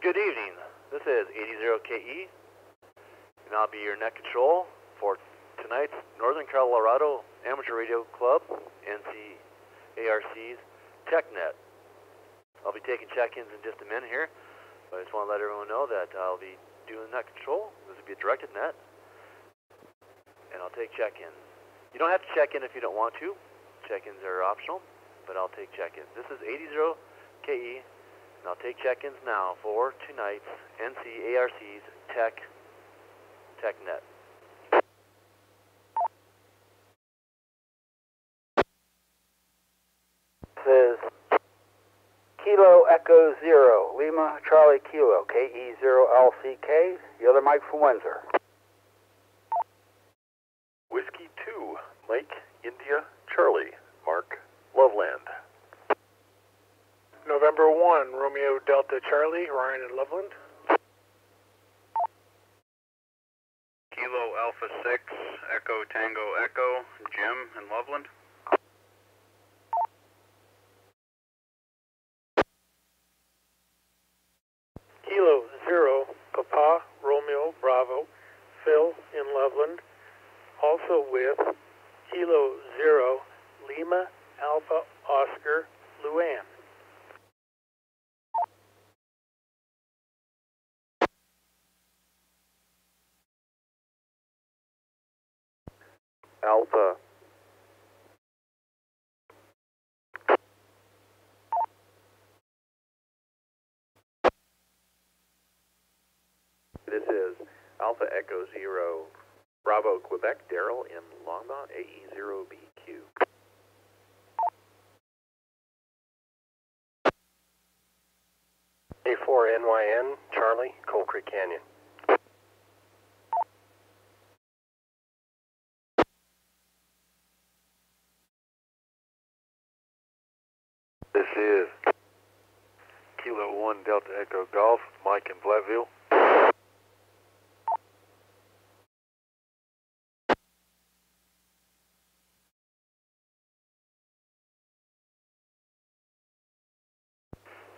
Good evening. This is 80KE, and I'll be your net control for tonight's Northern Colorado Amateur Radio Club, NCARC's TechNet. I'll be taking check-ins in just a minute here, but I just want to let everyone know that I'll be doing net control. This will be a directed net, and I'll take check-ins. You don't have to check in if you don't want to. Check-ins are optional, but I'll take check-ins. This is 80KE. And I'll take check-ins now for tonight's NCARC's TechNet. This is Kilo Echo Zero, Lima Charlie Kilo, KE0LCK, the other Mike from Windsor. Whiskey 2, Mike India Charlie, Mark Loveland. November 1, Romeo Delta Charlie, Ryan in Loveland. Kilo Alpha 6, Echo Tango Echo, Jim in Loveland. Kilo 0, Papa Romeo Bravo, Phil in Loveland. Also with Kilo 0, Lima Alpha Oscar, Luann. Alpha. This is Alpha Echo Zero, Bravo Quebec, Daryl in Longmont, AE0BQ. A4NYN Charlie, Coal Creek Canyon. This is Kilo 1 Delta Echo Golf, Mike in Blackville.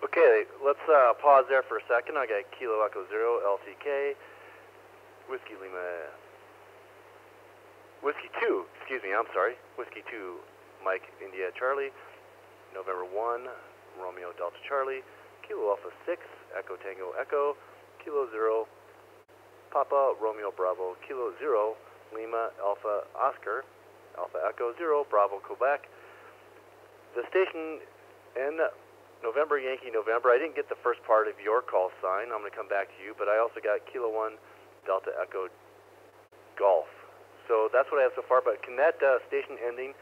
Okay, let's pause there for a second. I got Kilo Echo 0, LCK, Whiskey 2, Whiskey 2, Mike India Charlie, November 1, Romeo Delta Charlie, Kilo Alpha 6, Echo Tango Echo, Kilo 0, Papa Romeo Bravo, Kilo 0, Lima Alpha Oscar, Alpha Echo 0, Bravo Quebec. The station in November Yankee November, I didn't get the first part of your call sign. I'm going to come back to you, but I also got Kilo 1 Delta Echo Golf. So that's what I have so far, but can that station ending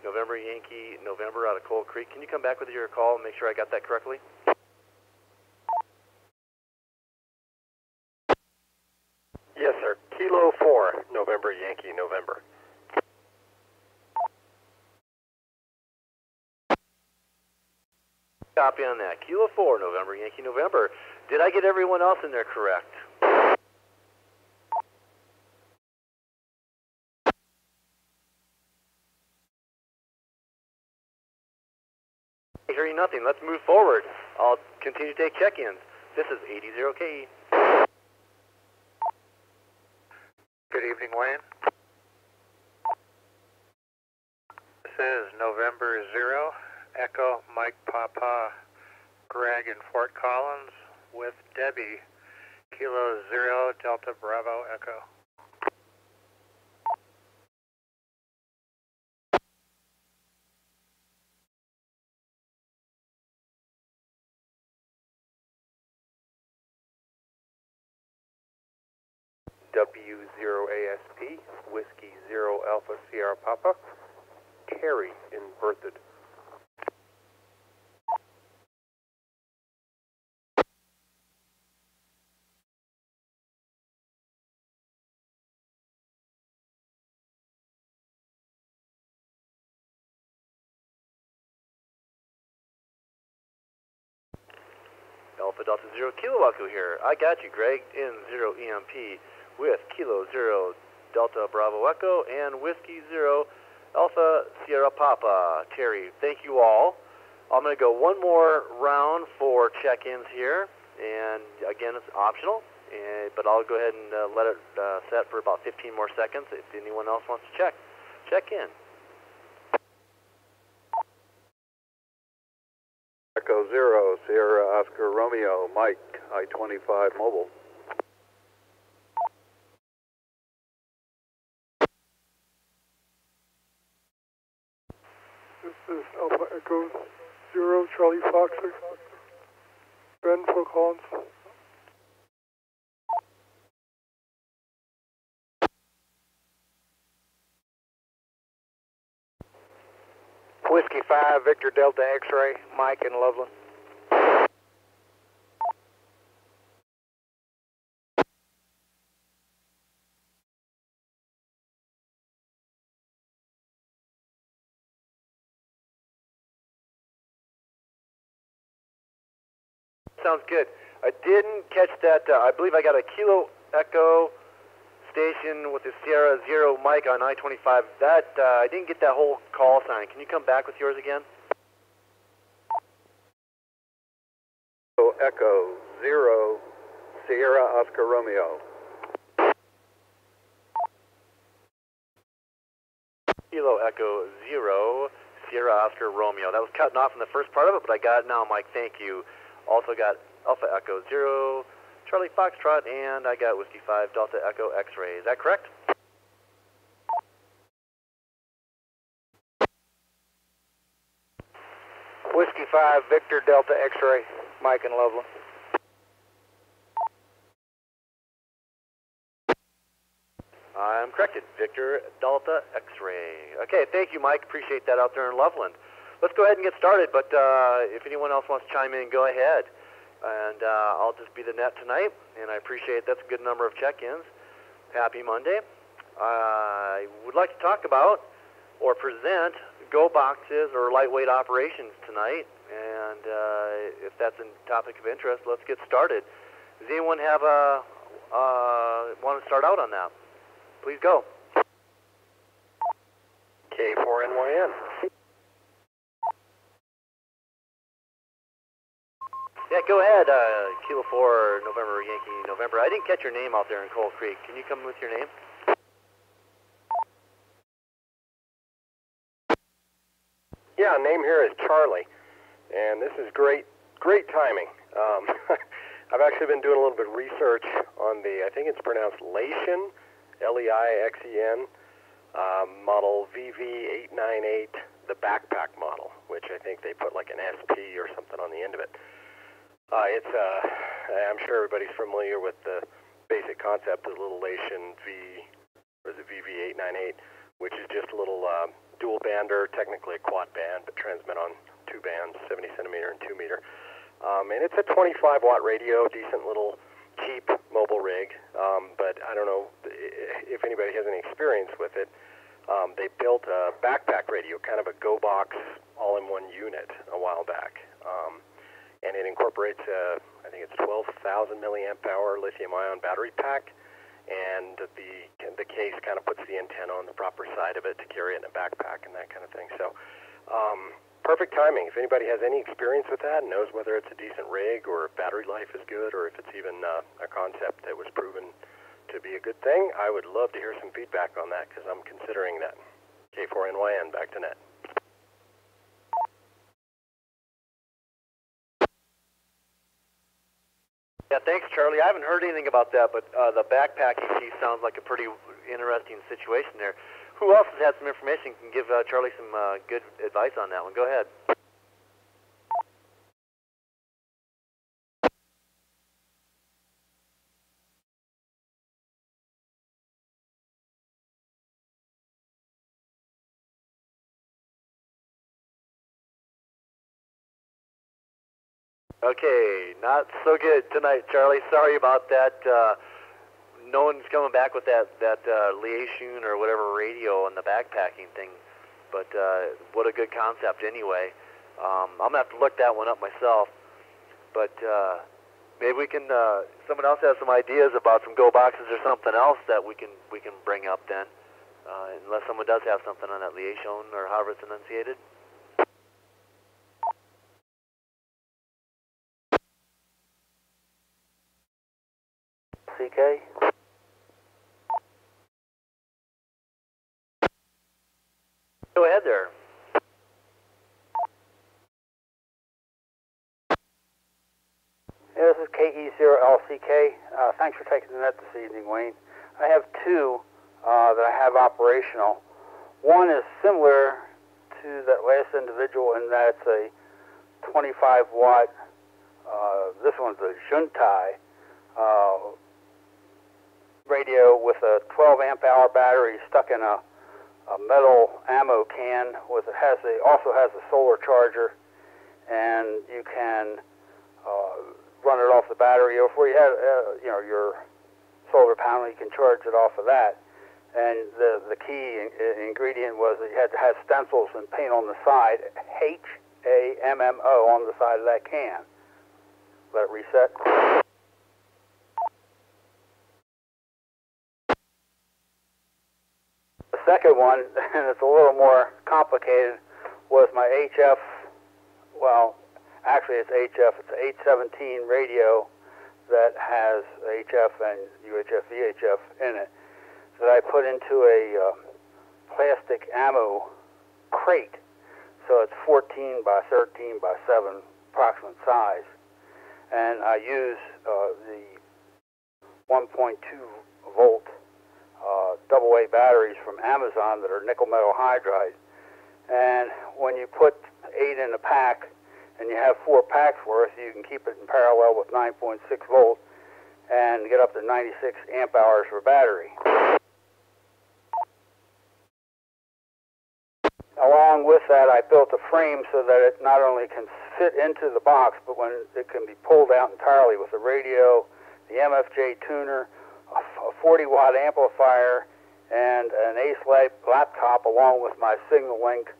November Yankee November out of Coal Creek, can you come back with your call and make sure I got that correctly? Yes, sir. Kilo 4, November Yankee November. Copy on that. Kilo 4, November Yankee November. Did I get everyone else in there correct? Hearing nothing. Let's move forward. I'll continue to take check-ins. This is 80KE. Good evening, Wayne. This is November 0, Echo Mike Papa, Greg in Fort Collins with Debbie, Kilo 0 Delta Bravo Echo. W0ASP, Whiskey 0 Alpha Sierra Papa, Terry in Berthoud. Alpha Delta 0 Kilo Echo here. I got you, Greg, in 0 EMP with Kilo 0 Delta Bravo Echo and Whiskey 0 Alpha Sierra Papa. Terry, thank you all. I'm going to go one more round for check-ins here, and again, it's optional, but I'll go ahead and let it set for about 15 more seconds if anyone else wants to check in. Echo 0, Sierra Oscar Romeo, Mike, I-25 Mobile. This is Alpha Echo 0, Charlie Foxer, Ben Fort Collins. Whiskey 5, Victor Delta X-Ray, Mike in Loveland. Sounds good. I didn't catch that. I believe I got a Kilo Echo station with the Sierra 0 mic on I-25. That I didn't get that whole call sign. Can you come back with yours again? Echo 0, Sierra Oscar Romeo. Kilo Echo 0, Sierra Oscar Romeo. That was cutting off in the first part of it, but I got it now, Mike. Thank you. Also got Alpha Echo 0, Charlie Foxtrot, and I got Whiskey 5, Delta Echo X-Ray. Is that correct? Whiskey 5, Victor Delta X-Ray, Mike in Loveland. I'm corrected. Victor Delta X-Ray. Okay, thank you, Mike. Appreciate that out there in Loveland. Let's go ahead and get started, but if anyone else wants to chime in, go ahead. And I'll just be the net tonight, and I appreciate that's a good number of check-ins. Happy Monday. I would like to talk about or present go boxes or lightweight operations tonight, and if that's a topic of interest, let's get started. Does anyone have want to start out on that? Please go. K4NYN. Yeah, go ahead. Kilo 4, November, Yankee, November. I didn't catch your name out there in Coal Creek. Can you come with your name? Yeah, name here is Charlie, and this is great timing. I've actually been doing a little bit of research on the, I think it's pronounced Leixen, L-E-I-X-E-N, model VV898, the backpack model, which I think they put like an SP or something on the end of it. I'm sure everybody's familiar with the basic concept of the little Leixen VV898, which is just a little dual bander, technically a quad band, but transmit on two bands, 70 centimeter and 2 meter. And it's a 25 watt radio, decent little cheap mobile rig, but I don't know if anybody has any experience with it. They built a backpack radio, kind of a go box all-in-one unit a while back. And it incorporates I think it's 12,000 milliamp hour lithium-ion battery pack, and the case kind of puts the antenna on the proper side of it to carry it in a backpack and that kind of thing. So perfect timing. If anybody has any experience with that and knows whether it's a decent rig or if battery life is good or if it's even a concept that was proven to be a good thing, I would love to hear some feedback on that because I'm considering that. K4NYN, back to net. Yeah, thanks, Charlie. I haven't heard anything about that, but the backpacking piece sounds like a pretty interesting situation there. Who else has had some information can give Charlie some good advice on that one? Go ahead. Okay, not so good tonight, Charlie. Sorry about that. No one's coming back with that Liaison or whatever radio and the backpacking thing, but what a good concept anyway. I'm going to have to look that one up myself, but maybe we can, someone else has some ideas about some go boxes or something else that we can bring up then, unless someone does have something on that Liaison or however it's enunciated. CK? Go ahead there. Yeah, this is KE0LCK. Thanks for taking the net this evening, Wayne. I have two that I have operational. One is similar to that last individual in that it's a 25 watt, this one's a Juntai radio with a 12 amp hour battery stuck in a metal ammo can with also has a solar charger, and you can run it off the battery. Or before you have your solar panel, you can charge it off of that. And the key ingredient was that you had to have stencils and paint on the side, HAMMO on the side of that can. Let it reset. The second one, and it's a little more complicated, was my HF, well, actually it's HF, it's an 817 radio that has HF and UHF, VHF in it, that I put into a plastic ammo crate. So it's 14 by 13 by 7 approximate size. And I use the 1.2 volt AA batteries from Amazon that are nickel metal hydride. And when you put 8 in a pack and you have 4 packs worth, you can keep it in parallel with 9.6 volt and get up to 96 amp hours for battery. Along with that, I built a frame so that it not only can fit into the box, but when it can be pulled out entirely with the radio, the MFJ tuner, a 40-watt amplifier, and an Ace laptop along with my Signal-Link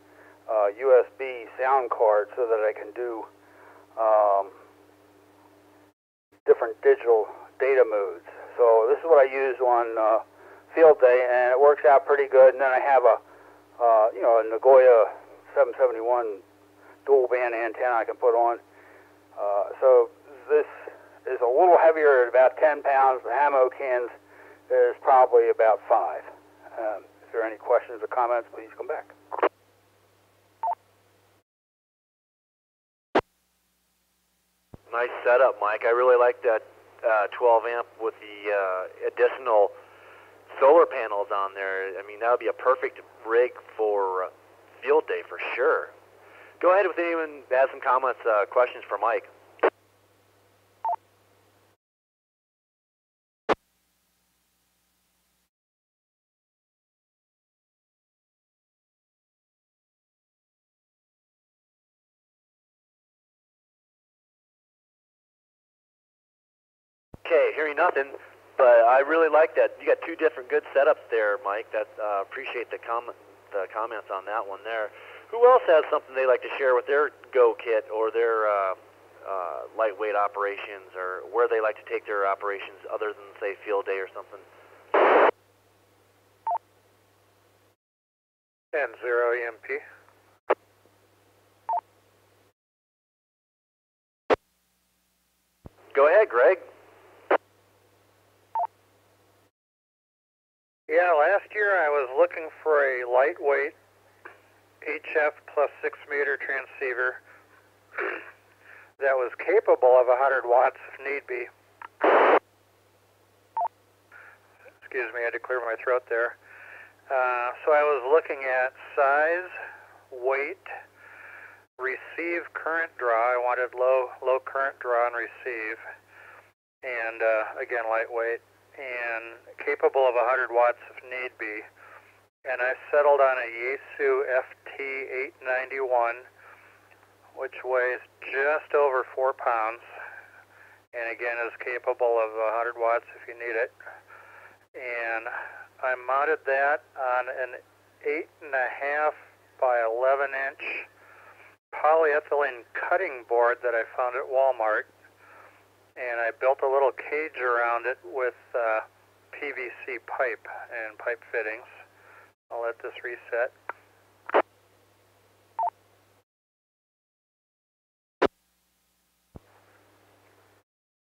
USB sound card so that I can do different digital data modes. So this is what I use on field day, and it works out pretty good. And then I have a Nagoya 771 dual band antenna I can put on. So this is a little heavier at about 10 pounds. The ammo cans is probably about 5. If there are any questions or comments, please come back. Nice setup, Mike. I really like that 12 amp with the additional solar panels on there. I mean, that would be a perfect rig for field day for sure. Go ahead if anyone has some comments, questions for Mike. Okay, hearing nothing, but I really like that. You got 2 different good setups there, Mike. That appreciate the comments on that one there. Who else has something they like to share with their Go kit or their lightweight operations, or where they like to take their operations other than, say, field day or something? 10-0 EMP. Go ahead, Greg. Yeah, last year I was looking for a lightweight HF plus 6 meter transceiver that was capable of 100 watts if need be. Excuse me, I had to clear my throat there. So I was looking at size, weight, receive current draw. I wanted low current draw and receive, and again lightweight, and capable of 100 watts if need be. And I settled on a Yaesu FT891 which weighs just over 4 pounds, and again is capable of 100 watts if you need it. And I mounted that on an 8.5 by 11 inch polyethylene cutting board that I found at Walmart, and I built a little cage around it with PVC pipe and pipe fittings. I'll let this reset.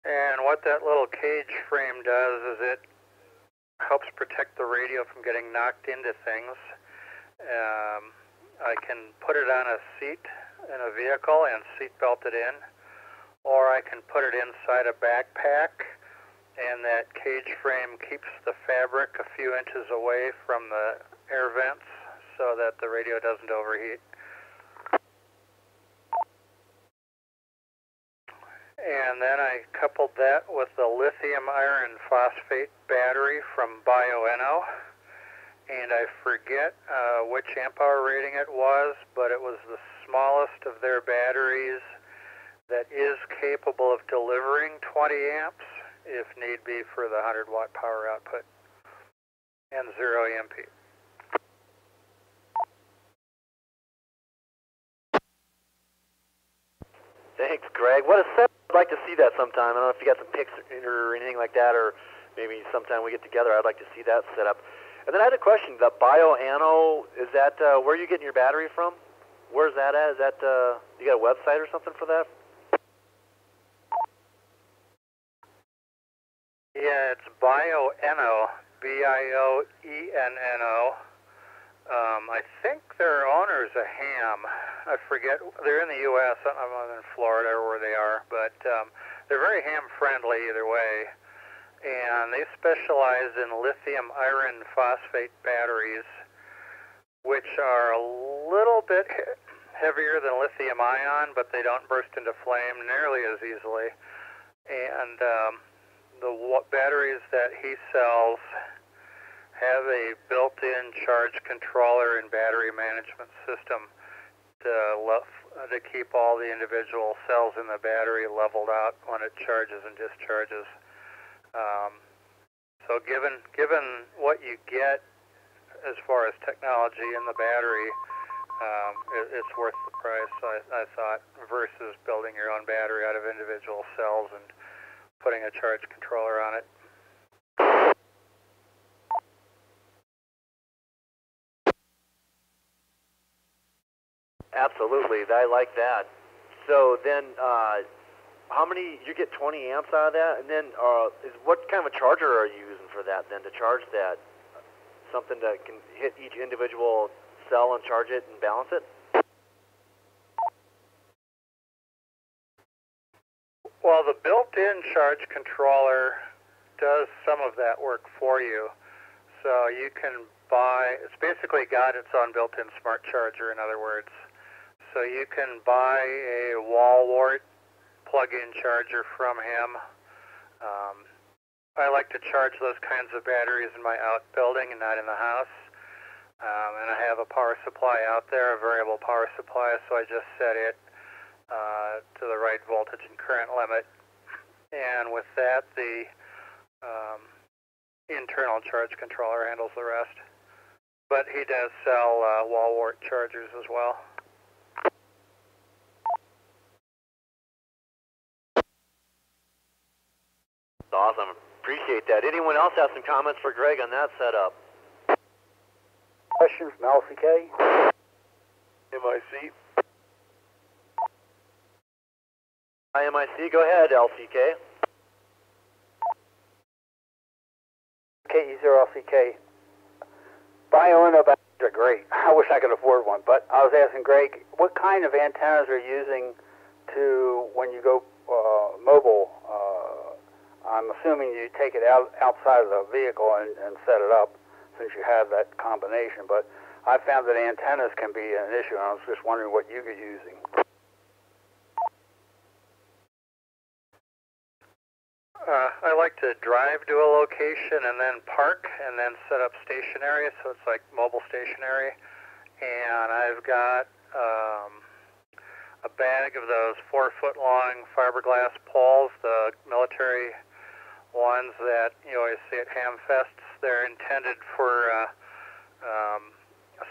And what that little cage frame does is it helps protect the radio from getting knocked into things. I can put it on a seat in a vehicle and seat belt it in, or I can put it inside a backpack, and that cage frame keeps the fabric a few inches away from the air vents so that the radio doesn't overheat. And then I coupled that with the lithium iron phosphate battery from Bioenno, and I forget which amp hour rating it was, but it was the smallest of their batteries that is capable of delivering 20 amps if need be for the 100 watt power output, and 0 EMP. Thanks, Greg. What a set. I'd like to see that sometime. I don't know if you got some pics or anything like that, or maybe sometime we get together. I'd like to see that set up. And then I had a question. The Bioenno, is that where are you getting your battery from? Where's that at? Is that you got a website or something for that? Yeah, it's Bioenno, Bioenno. I think their owner's a ham. I forget. They're in the U.S. I'm in Florida or where they are, but they're very ham-friendly either way. And they specialize in lithium iron phosphate batteries, which are a little bit heavier than lithium ion, but they don't burst into flame nearly as easily. And the batteries that he sells have a built-in charge controller and battery management system to keep all the individual cells in the battery leveled out when it charges and discharges. So given what you get as far as technology in the battery, it's worth the price, I thought, versus building your own battery out of individual cells and putting a charge controller on it. Absolutely, I like that. So then, how many, you get 20 amps out of that, and then what kind of a charger are you using for that then, to charge that? Something that can hit each individual cell and charge it and balance it? Well, the built-in charge controller does some of that work for you. So you can buy, it's basically got its own built-in smart charger, in other words. So you can buy a wall wart plug-in charger from him. I like to charge those kinds of batteries in my outbuilding and not in the house. And I have a power supply out there, a variable power supply, so I just set it to the right voltage and current limit. And with that, the internal charge controller handles the rest. But he does sell wall wart chargers as well. Awesome. Appreciate that. Anyone else have some comments for Greg on that setup? Question from LCK. MIC. Hi, MIC. Go ahead, LCK. KE0LCK. Bioenno batteries are great. I wish I could afford one, but I was asking Greg, what kind of antennas are you using to, when you go mobile? I'm assuming you take it outside of the vehicle and set it up, since you have that combination. But I found that antennas can be an issue, and I was just wondering what you were using. I like to drive to a location and then park and then set up stationary, so it's like mobile stationary. And I've got a bag of those 4-foot-long fiberglass poles, the military ones that you always see at ham fests. They're intended for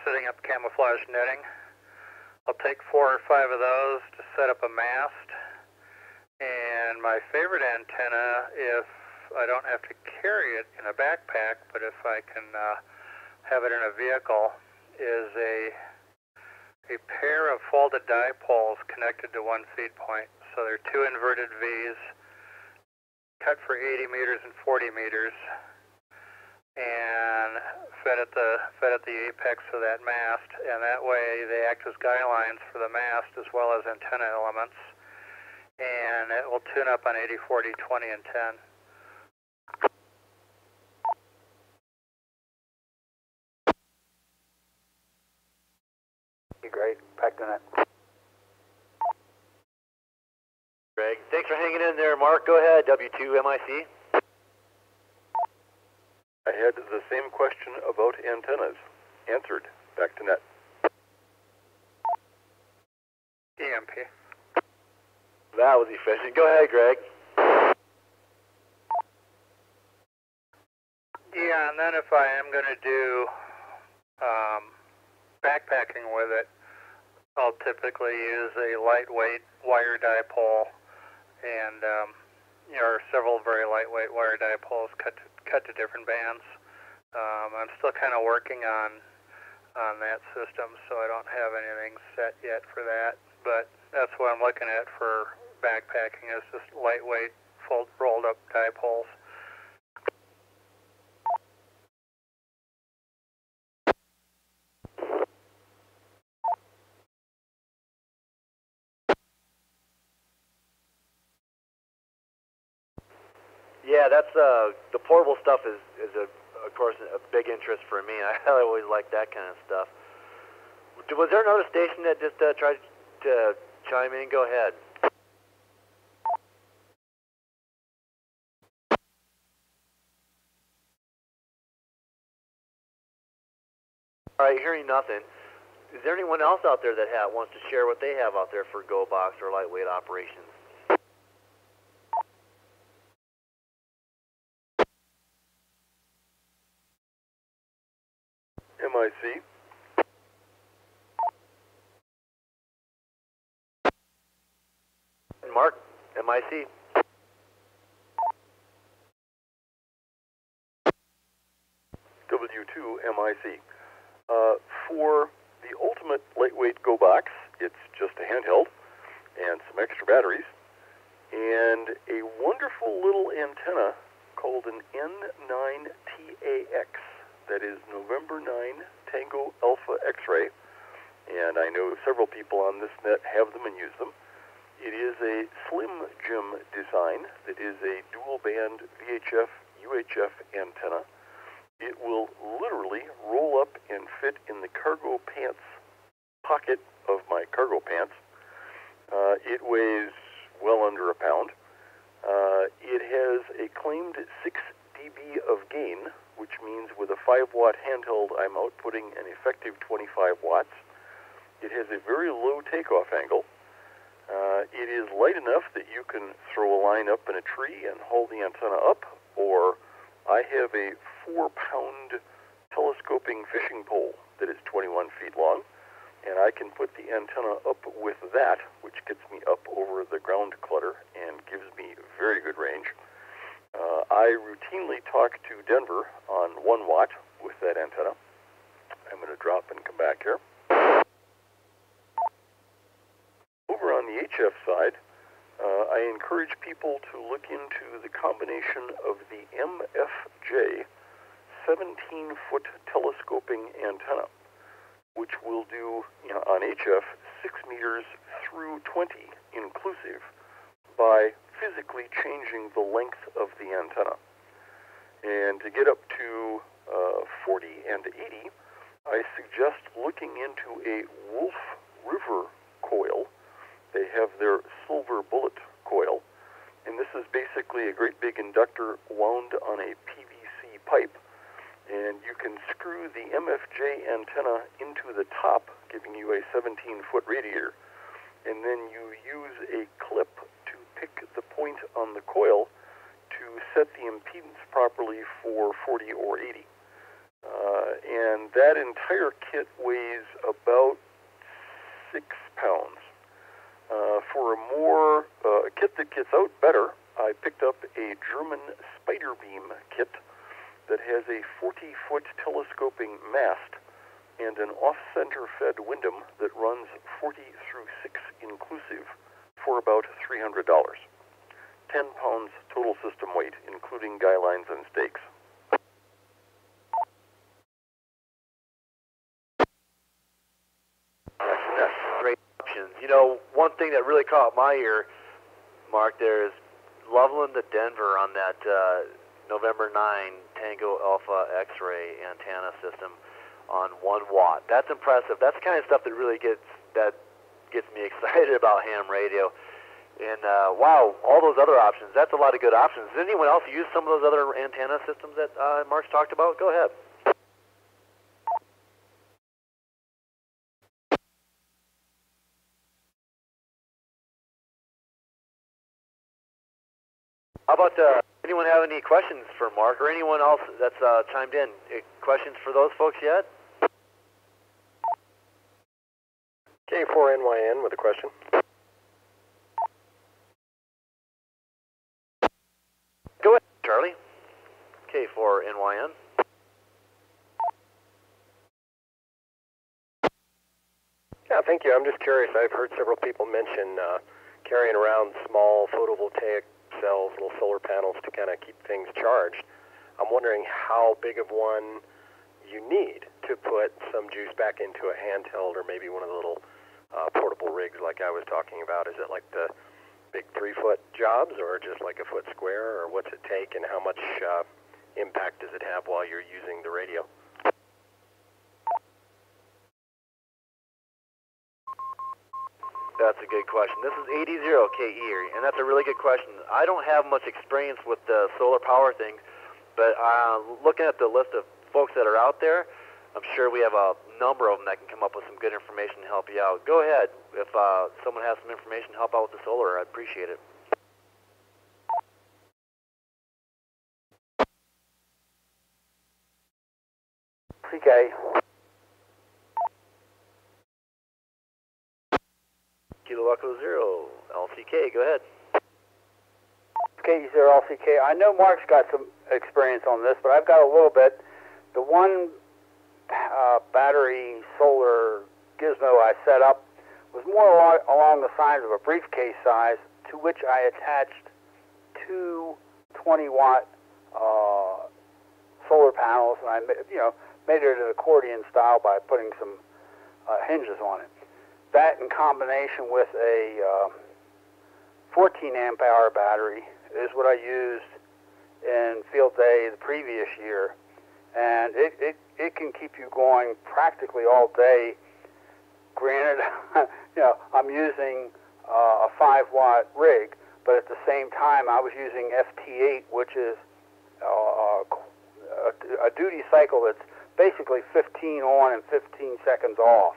setting up camouflage netting. I'll take 4 or 5 of those to set up a mast. And my favorite antenna, if I don't have to carry it in a backpack, but if I can have it in a vehicle, is a pair of folded dipoles connected to one feed point. So they're 2 inverted V's, cut for 80 meters and 40 meters, and fed at the apex of that mast. And that way they act as guy lines for the mast as well as antenna elements. And it will tune up on 80, 40, 20, and 10. Great. Back to net. Greg, thanks for hanging in there. Mark, go ahead. W2MIC. I had the same question about antennas. Answered. Back to net. EMP. That was efficient. Go ahead, Greg. Yeah, and then if I am going to do backpacking with it, I'll typically use a lightweight wire dipole, and or several very lightweight wire dipoles cut to different bands. I'm still kind of working on that system, so I don't have anything set yet for that. But that's what I'm looking at for backpacking, is just lightweight, rolled up dipoles. Yeah, that's the portable stuff is of course a big interest for me. I always like that kind of stuff. Was there another station that just tried to chime in? Go ahead. All right, hearing nothing. Is there anyone else out there that wants to share what they have out there for Go Box or lightweight operations? MIC. Mark, MIC. W2 MIC. For the ultimate lightweight Go Box, it's just a handheld and some extra batteries and a wonderful little antenna called an N9TAX. That is November 9 Tango Alpha X-ray, and I know several people on this net have them and use them. It is a Slim Jim design that is a dual-band VHF UHF antenna. It will literally roll up and fit in the cargo pants pocket of my cargo pants. It weighs well under a pound. It has a claimed 6 dB of gain, which means with a 5-watt handheld, I'm outputting an effective 25 watts. It has a very low takeoff angle. It is light enough that you can throw a line up in a tree and hold the antenna up, or I have a 4-pound telescoping fishing pole that is 21 feet long, and I can put the antenna up with that, which gets me up over the ground clutter and gives me very good range. I routinely talk to Denver on 1 watt with that antenna. I'm going to drop and come back here. Over on the HF side, I encourage people to look into the combination of the MFJ 17-foot telescoping antenna, which will do, on HF, 6 meters through 20 inclusive by physically changing the length of the antenna. And to get up to 40 and 80, I suggest looking into a Wolf River coil. They have their silver bullet coil, and this is basically a great big inductor wound on a PVC pipe, and you can screw the MFJ antenna into the top, giving you a 17-foot radiator. and then you use a clip to pick the point on the coil to set the impedance properly for 40 or 80. And that entire kit weighs about 6 pounds. For a kit that gets out better, I picked up a German spider beam kit that has a 40-foot telescoping mast and an off-center fed windom that runs 40 through 6 inclusive for about $300. 10 pounds total system weight, including guy lines and stakes. That's great options. You know, one thing that really caught my ear, Mark, there is Loveland to Denver on that November 9 Tango Alpha X-ray antenna system on 1 watt. That's impressive. That's the kind of stuff that really gets me excited about ham radio. And wow, all those other options. That's a lot of good options. Does anyone else use some of those other antenna systems that Mark's talked about? Go ahead. How about anyone have any questions for Mark or anyone else that's chimed in? Questions for those folks yet? K4NYN with a question. Go ahead, Charlie. K4NYN. Yeah, thank you. I'm just curious. I've heard several people mention carrying around small photovoltaic cells, little solar panels to kind of keep things charged. I'm wondering how big of one you need to put some juice back into a handheld or maybe one of the little portable rigs like I was talking about. Is it like the big 3-foot jobs or just like a foot square, or what's it take and how much impact does it have while you're using the radio? That's a good question. This is 80KE, and that's a really good question. I don't have much experience with the solar power things, but looking at the list of folks that are out there, I'm sure we have a number of them that can come up with some good information to help you out. Go ahead. If someone has some information to help out with the solar, I'd appreciate it. CK. Kilo Echo Zero, LCK, go ahead. K0LCK. I know Mark's got some experience on this, but I've got a little bit. The one battery solar gizmo I set up was more along the size of a briefcase size, to which I attached 2 20-watt solar panels, and I made it an accordion style by putting some hinges on it. That in combination with a 14 amp hour battery is what I used in field day the previous year, and it can keep you going practically all day. Granted, I'm using a 5-watt rig, but at the same time I was using FT8, which is a duty cycle that's basically 15 on and 15 seconds off.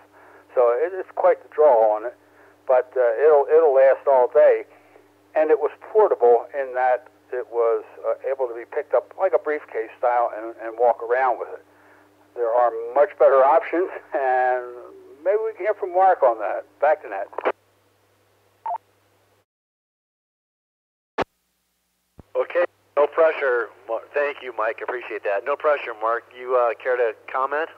So it's quite the draw on it, but it'll last all day. And it was portable in that it was able to be picked up like a briefcase style and walk around with it. There are much better options, and maybe we can hear from Mark on that. Back to that. Okay, no pressure. Thank you, Mike. Appreciate that. No pressure, Mark. You care to comment?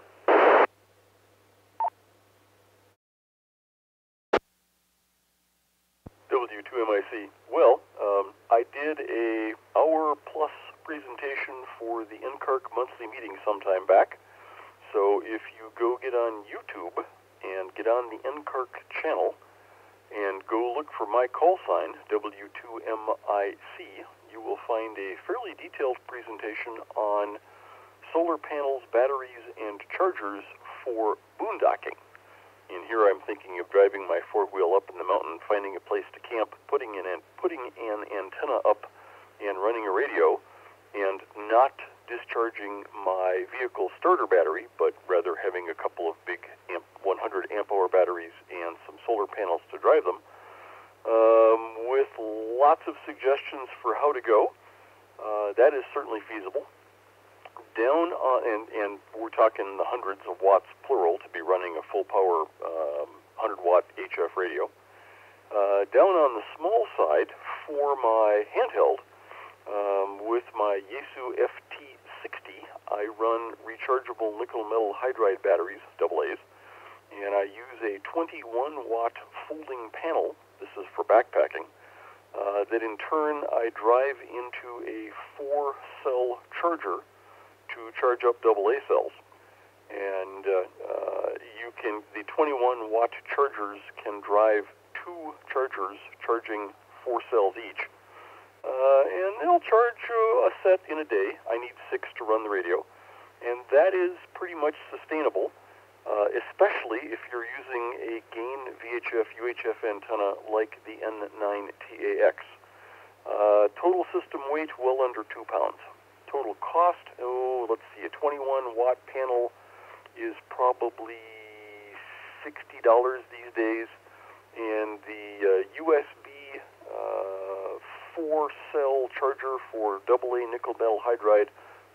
W2MIC. Well, I did a hour-plus presentation for the NCARC monthly meeting sometime back. So if you go get on YouTube and get on the NCARC channel and go look for my call sign, W2MIC, you will find a fairly detailed presentation on solar panels, batteries, and chargers for boondocking. And here I'm thinking of driving my 4-wheel up in the mountain, finding a place to camp, putting an antenna up and running a radio, and not discharging my vehicle starter battery, but rather having a couple of big 100 500 amp hour batteries and some solar panels to drive them, with lots of suggestions for how to go. That is certainly feasible. Down on, and we're talking the hundreds of watts plural to be running a full power 100 watt HF radio. Down on the small side for my handheld, with my Yaesu FT60, I run rechargeable nickel metal hydride batteries, AA's, and I use a 21 watt folding panel. This is for backpacking. That in turn I drive into a 4-cell charger to charge up AA cells. And the 21 watt chargers can drive 2 chargers charging 4 cells each. And they'll charge a set in a day. I need 6 to run the radio. And that is pretty much sustainable, especially if you're using a gain VHF UHF antenna like the N9TAX. Total system weight well under 2 pounds. Total cost, let's see, a 21 watt panel is probably $60 these days, and the USB 4-cell charger for AA nickel metal hydride,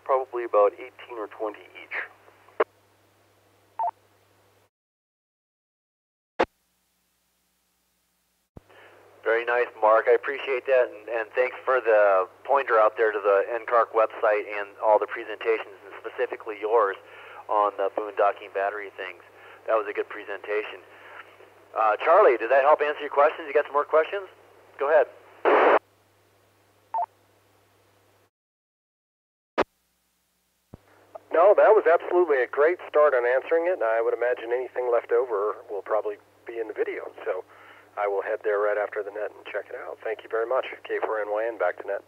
probably about 18 or 20 each. Very nice, Mark. I appreciate that, and thanks for the pointer out there to the NCARC website and all the presentations, and specifically yours on the boondocking battery things. That was a good presentation. Charlie, did that help answer your questions? You got some more questions? Go ahead. No, that was absolutely a great start on answering it, and I would imagine anything left over will probably be in the video. So I will head there right after the net and check it out. Thank you very much. K4NYN, back to net.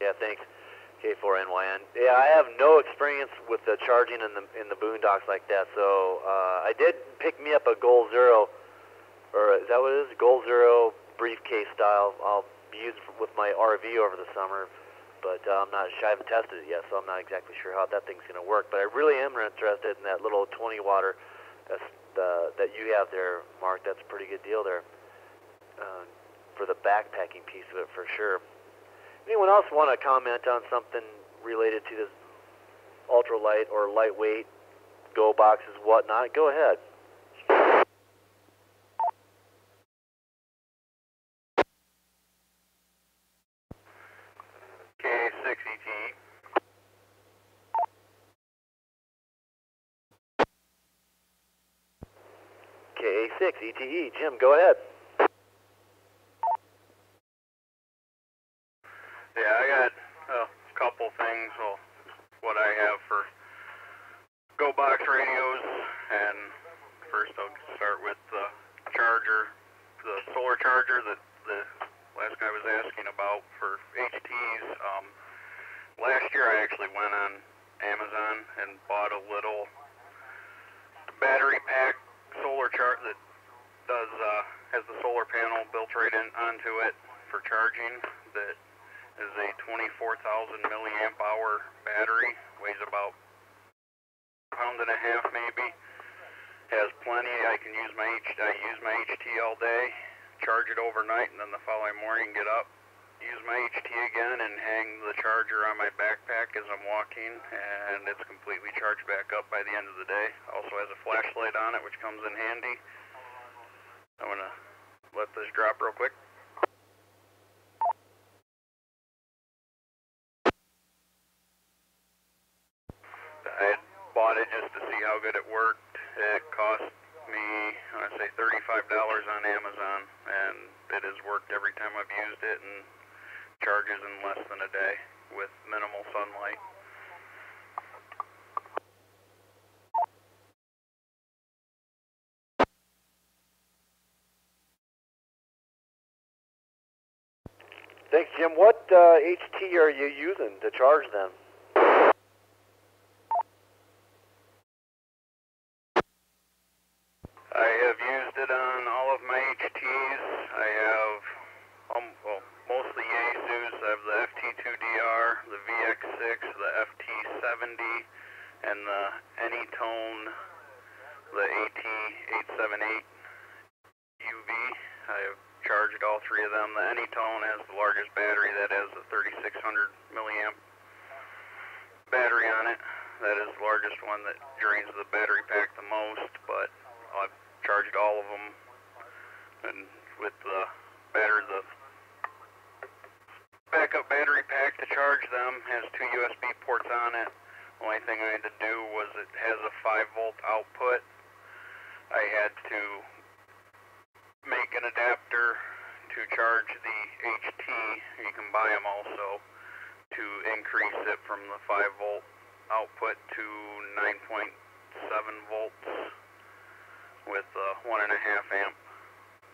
Yeah, thanks, K4NYN. Yeah, I have no experience with the charging in the boondocks like that, so I did pick me up a Goal Zero, or is that what it is? Goal Zero briefcase style. I'll be using with my RV over the summer, but I haven't tested it yet, so I'm not exactly sure how that thing's going to work. But I really am interested in that little 20 watter that you have there, Mark. That's a pretty good deal there for the backpacking piece of it, for sure. Anyone else want to comment on something related to this ultralight or lightweight go boxes, whatnot? Go ahead. K6ETE. KA6ETE. Jim, go ahead. Yeah, I got a couple things. Well, what I have for go box radios, and first I'll start with the charger, the solar charger that the last guy was asking about for HTs. Last year I actually went on Amazon and bought a little battery pack solar chart that does has the solar panel built right in onto it for charging. That is a 24,000 milliamp hour battery, weighs about a pound and a half maybe. Has plenty. I use my HT all day, charge it overnight, and then the following morning get up, use my HT again, and hang the charger on my backpack as I'm walking, and it's completely charged back up by the end of the day. Also has a flashlight on it, which comes in handy. I'm gonna let this drop real quick. I had bought it just to see how good it worked. It cost me, I say $35 on Amazon, and it has worked every time I've used it, and charges in less than a day with minimal sunlight. Thanks, Jim. What HT are you using to charge them? I have used it on all of my HTs. I have, mostly Yaesus. I have the FT2DR, the VX6, the FT6, 878 UV. I have charged all three of them. The Anytone has the largest battery. That has a 3600 milliamp battery on it. That is the largest one that drains the battery pack the most, but I've charged all of them. And with the backup battery pack to charge them has 2 USB ports on it. The only thing I had to do was it has a 5-volt output. I had to make an adapter to charge the HT. You can buy them also to increase it from the 5-volt output to 9.7 volts with 1.5 amp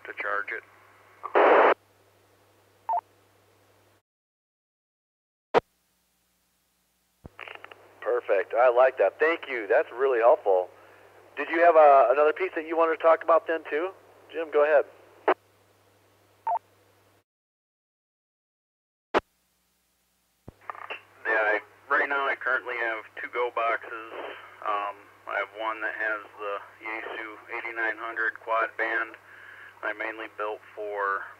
to charge it. Perfect. I like that. Thank you. That's really helpful. Did you have another piece that you wanted to talk about then too? Jim, go ahead. Yeah, right now I currently have 2 Go boxes. I have one that has the Yaesu 8900 quad band. I mainly built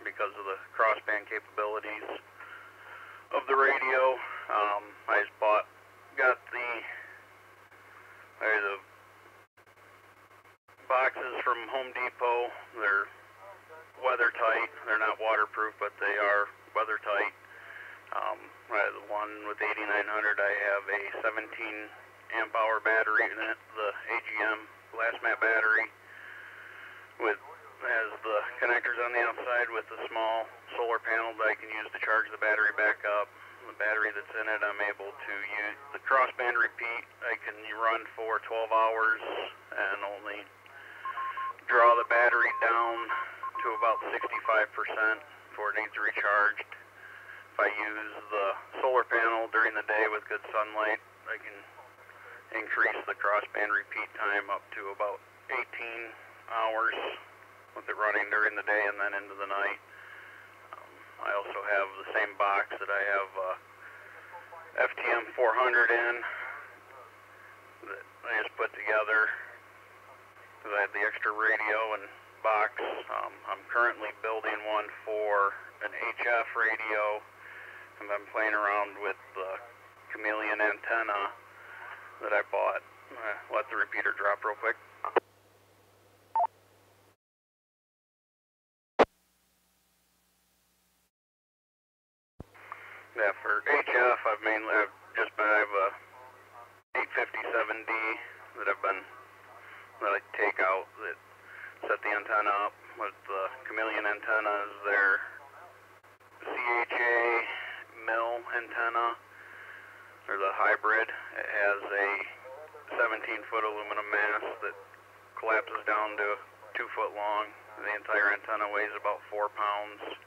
because of the crossband capabilities of the radio. I just got the boxes from Home Depot. They're weather tight. They're not waterproof, but they are weather tight. The one with 8900, I have a 17 amp hour battery in it, the AGM glass mat battery has the connectors on the outside with a small solar panel that I can use to charge the battery back up. The battery that's in it, I'm able to use the crossband repeat. I can run for 12 hours and only draw the battery down to about 65% before it needs recharged. If I use the solar panel during the day with good sunlight, I can increase the crossband repeat time up to about 18 hours with it running during the day and then into the night. I also have the same box that I have FTM 400 in that I just put together because I had the extra radio and box. I'm currently building one for an HF radio, and I'm playing around with the chameleon antenna that I bought. Let the repeater drop real quick. Yeah, for HF, I have a 857D that I take out that set the antenna up with the chameleon antennas. They're CHA mill antenna. They're the hybrid. It has a 17-foot aluminum mast that collapses down to 2 foot long. The entire antenna weighs about 4 pounds.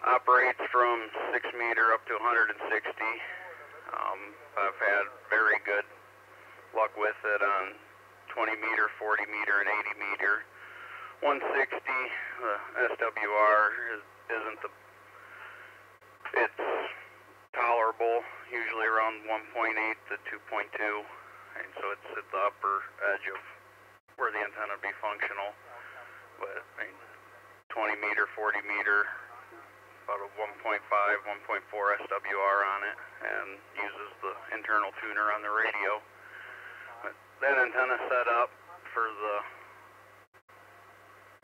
Operates from 6 meter up to 160. I've had very good luck with it on 20 meter, 40 meter, and 80 meter. 160, the SWR it's tolerable, usually around 1.8 to 2.2, and so it's at the upper edge of where the antenna would be functional. But 20 meter, 40 meter, about a 1.5, 1.4 SWR on it, and uses the internal tuner on the radio. But that antenna set up for the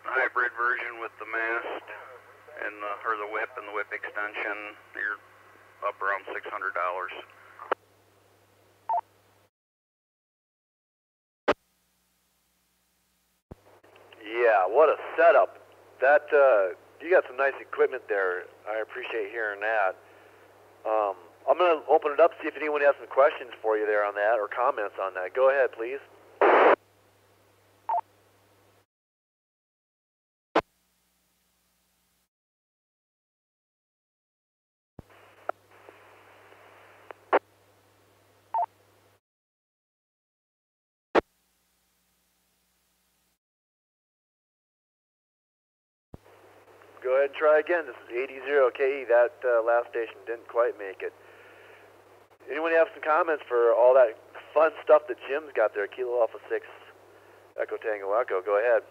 hybrid version with the mast and the whip and the whip extension. You're up around $600. Yeah, what a setup. That you got some nice equipment there. I appreciate hearing that. I'm going to open it up, see if anyone has some questions for you there on that or comments on that. Go ahead, please. Go ahead and try again. This is 80KE. That last station didn't quite make it. Anyone have some comments for all that fun stuff that Jim's got there? Kilo Alpha 6 Echo Tango Echo, go ahead.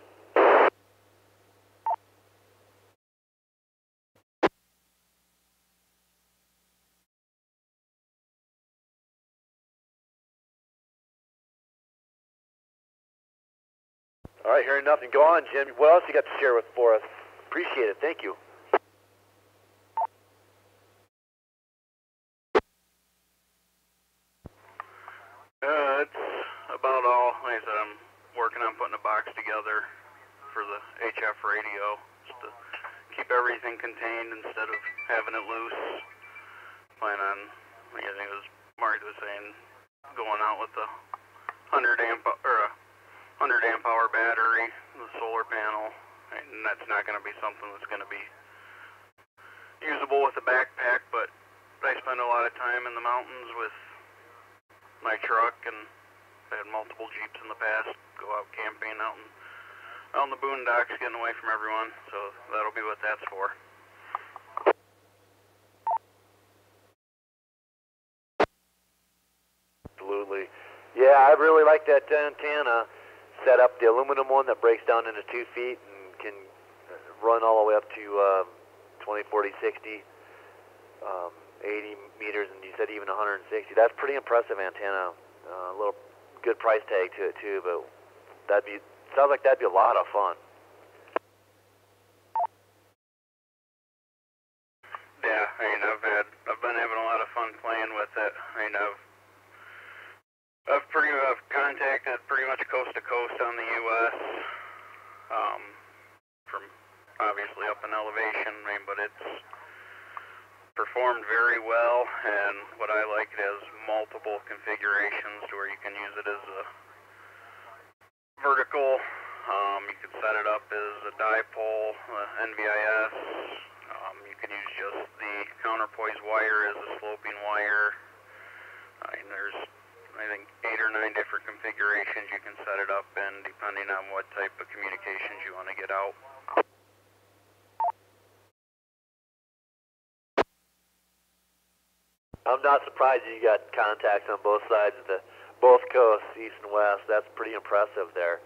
All right, hearing nothing. Go on, Jim. What else you got to share with for us? Appreciate it. Thank you. It's about all. Like I said, I'm working on putting a box together for the HF radio, just to keep everything contained instead of having it loose. Plan on, I think it was Marty was saying, going out with the 100 amp hour battery, the solar panel, and that's not going to be something that's going to be usable with a backpack, but I spend a lot of time in the mountains with my truck, and I had multiple Jeeps in the past, go out camping out in the boondocks, getting away from everyone, so that'll be what that's for. Absolutely. Yeah, I really like that antenna setup, the aluminum one that breaks down into 2 feet and can run all the way up to 20, 40, 60, 80 meters, and you said even 160. That's pretty impressive antenna. A little good price tag to it too, but sounds like that'd be a lot of fun. Yeah, I mean, I've been having a lot of fun playing with it. I mean, I've contacted pretty much coast to coast on the U.S. From obviously up in elevation, I mean, but it's performed very well, and what I like, it has multiple configurations to where you can use it as a vertical. You can set it up as a dipole, NBIS. You can use just the counterpoise wire as a sloping wire. I mean, there's, I think, 8 or 9 different configurations you can set it up in, depending on what type of communications you want to get out. I'm not surprised you got contacts on both sides of both coasts, east and west. That's pretty impressive there.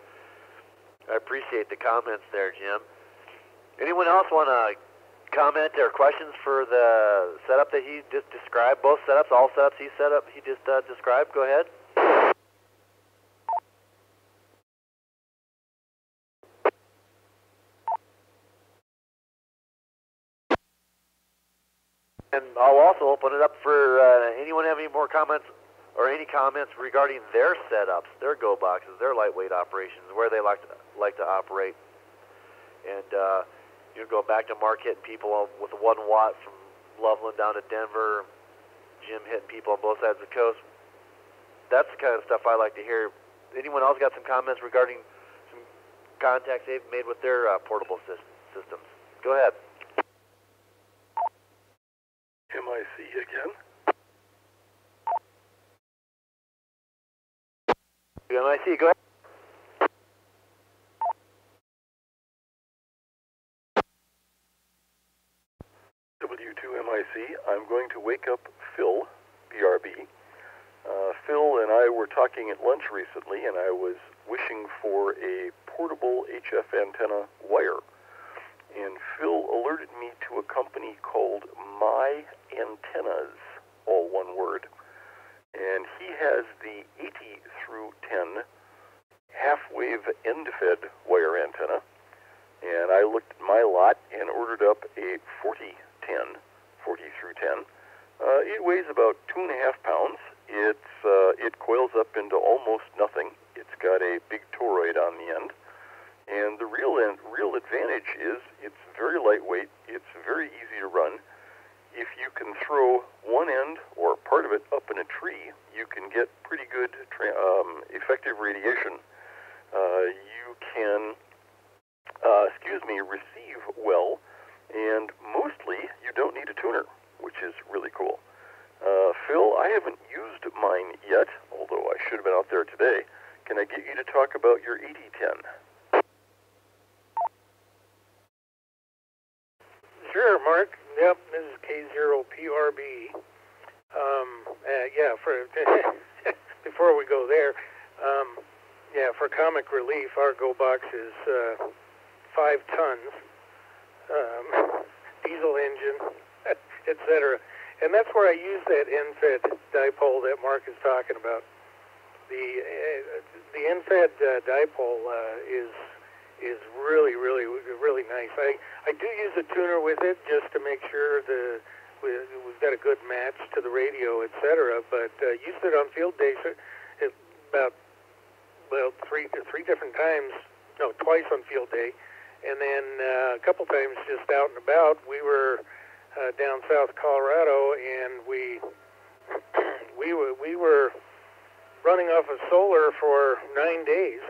I appreciate the comments there, Jim. Anyone else want to comment or questions for the setup that he just described? Both setups, all setups he just described. Go ahead. And I'll also open it up for anyone have any more comments or any comments regarding their setups, their go boxes, their lightweight operations, where they like to operate. And you go back to Mark hitting people with 1 watt from Loveland down to Denver, Jim hitting people on both sides of the coast. That's the kind of stuff I like to hear. Anyone else got some comments regarding some contacts they've made with their portable systems? Go ahead. MIC again. MIC, go ahead. W2MIC, I'm going to wake up Phil, PRB. Phil and I were talking at lunch recently, and I was wishing for a portable HF antenna wire. And Phil alerted me to a company called My Antennas, all one word. And he has the 80 through 10 half-wave end-fed wire antenna. And I looked at my lot and ordered up a 40 through 10. It weighs about 2.5 pounds. It coils up into almost nothing. It's got a big toroid on the end. And the real advantage is it's very lightweight, it's very easy to run. If you can throw one end or part of it up in a tree, you can get pretty good effective radiation. You can, receive well, and mostly you don't need a tuner, which is really cool. Phil, I haven't used mine yet, although I should have been out there today. Can I get you to talk about your 8010? Sure, Mark. Yep, this is K0PRB. Before we go there, Yeah, for comic relief, our go box is 5 tons, diesel engine, etc. And that's where I use that NFED dipole that Mark is talking about. The NFED dipole is really nice. I do use a tuner with it just to make sure we've got a good match to the radio, etc. But used it on field days about three different times. No, twice on field day, and then a couple times just out and about. We were down south Colorado, and we were running off of solar for 9 days.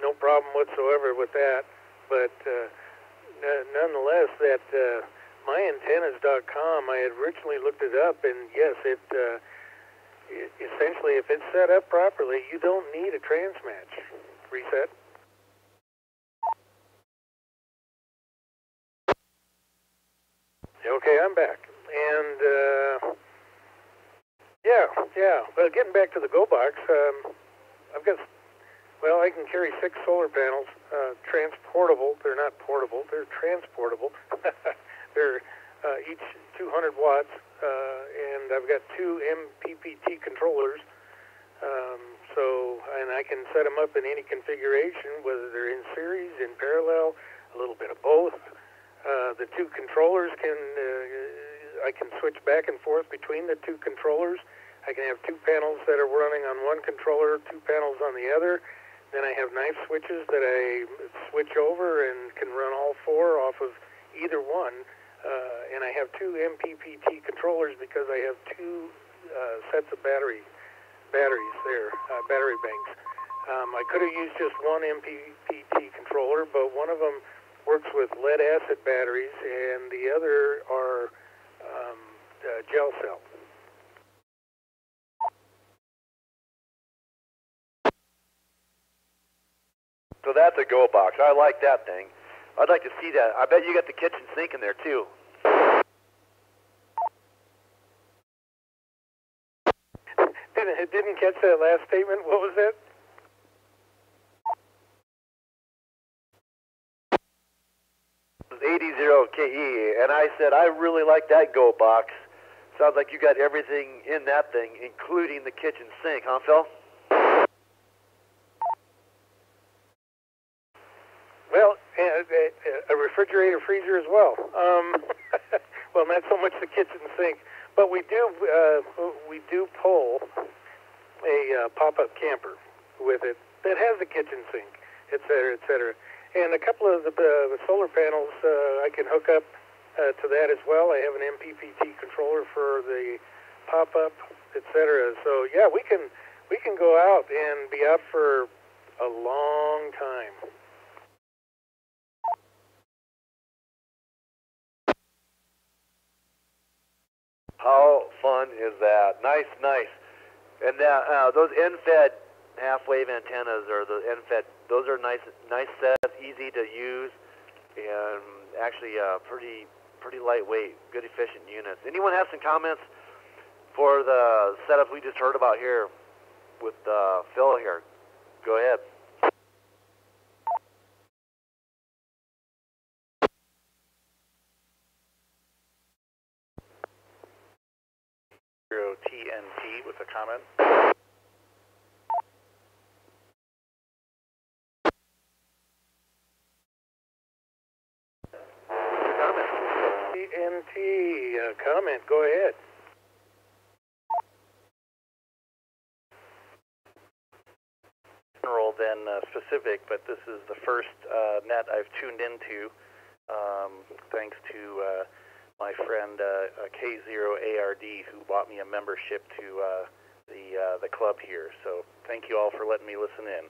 No problem whatsoever with that. But nonetheless, that myantennas.com, I had originally looked it up, and yes, it essentially, if it's set up properly, you don't need a transmatch. Reset. Okay, I'm back. And yeah. Well, getting back to the Go Box, I've got, I can carry 6 solar panels, transportable. They're not portable, they're transportable. They're each 200 watts, and I've got 2 MPPT controllers. And I can set them up in any configuration, whether they're in series, in parallel, a little bit of both. The 2 controllers I can switch back and forth between the 2 controllers. I can have 2 panels that are running on one controller, 2 panels on the other. Then I have knife switches that I switch over and can run all 4 off of either one. And I have 2 MPPT controllers because I have 2 sets of batteries there, battery banks. I could have used just one MPPT controller, but one of them works with lead-acid batteries, and the other are gel cell. So that's a Go Box. I like that thing. I'd like to see that. I bet you got the kitchen sink in there too. Didn't catch that last statement. What was that? It was 80 KE, and I said I really like that Go Box. Sounds like you got everything in that thing, including the kitchen sink, huh, Phil? Well, a refrigerator freezer as well. Well, not so much the kitchen sink, but we do pull a pop-up camper with it that has a kitchen sink, etc., etc. And a couple of the solar panels I can hook up to that as well. I have an MPPT controller for the pop-up, etc. So yeah, we can go out and be out for a long time. How fun is that? Nice. And those NFED half-wave antennas, or the NFED, those are nice sets, easy to use, and actually pretty lightweight, good efficient units. Anyone have some comments for the setup we just heard about here with Phil here? Go ahead. TNT with a comment. TNT comment. Go ahead. General than specific, but this is the first net I've tuned into, thanks to my friend K0ARD, who bought me a membership to the club here. So thank you all for letting me listen in.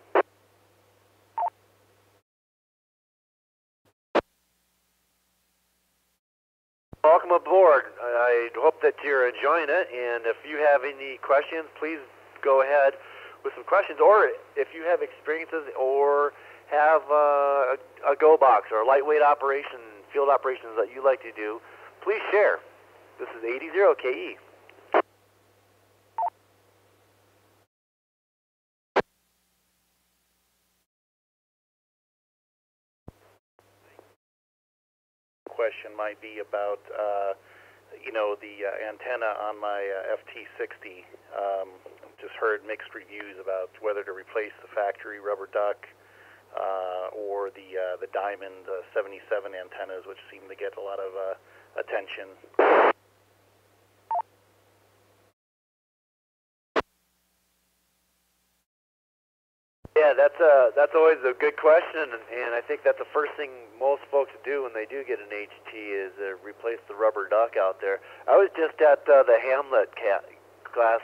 Welcome aboard. I hope that you're enjoying it, and if you have any questions, please go ahead with some questions, or if you have experiences or have a Go Box or a lightweight operation, field operations that you like to do, please share. This is 80 KE. question might be about, the antenna on my FT60. Just heard mixed reviews about whether to replace the factory rubber duck or the Diamond 77 antennas, which seem to get a lot of attention. Yeah, that's always a good question, and I think that's the first thing most folks do when they do get an HT is replace the rubber duck out there. I was just at the Hamlet class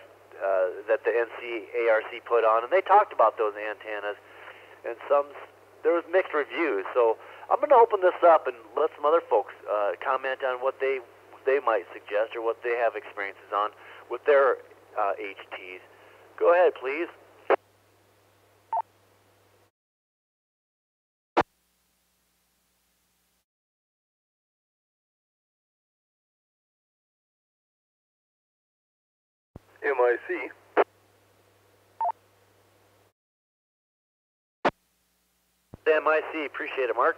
that the NCARC put on, and they talked about those antennas, and there was mixed reviews. So I'm going to open this up and let some other folks comment on what they might suggest or what they have experiences on with their HTs. Go ahead, please. MIC. MIC, appreciate it, Mark.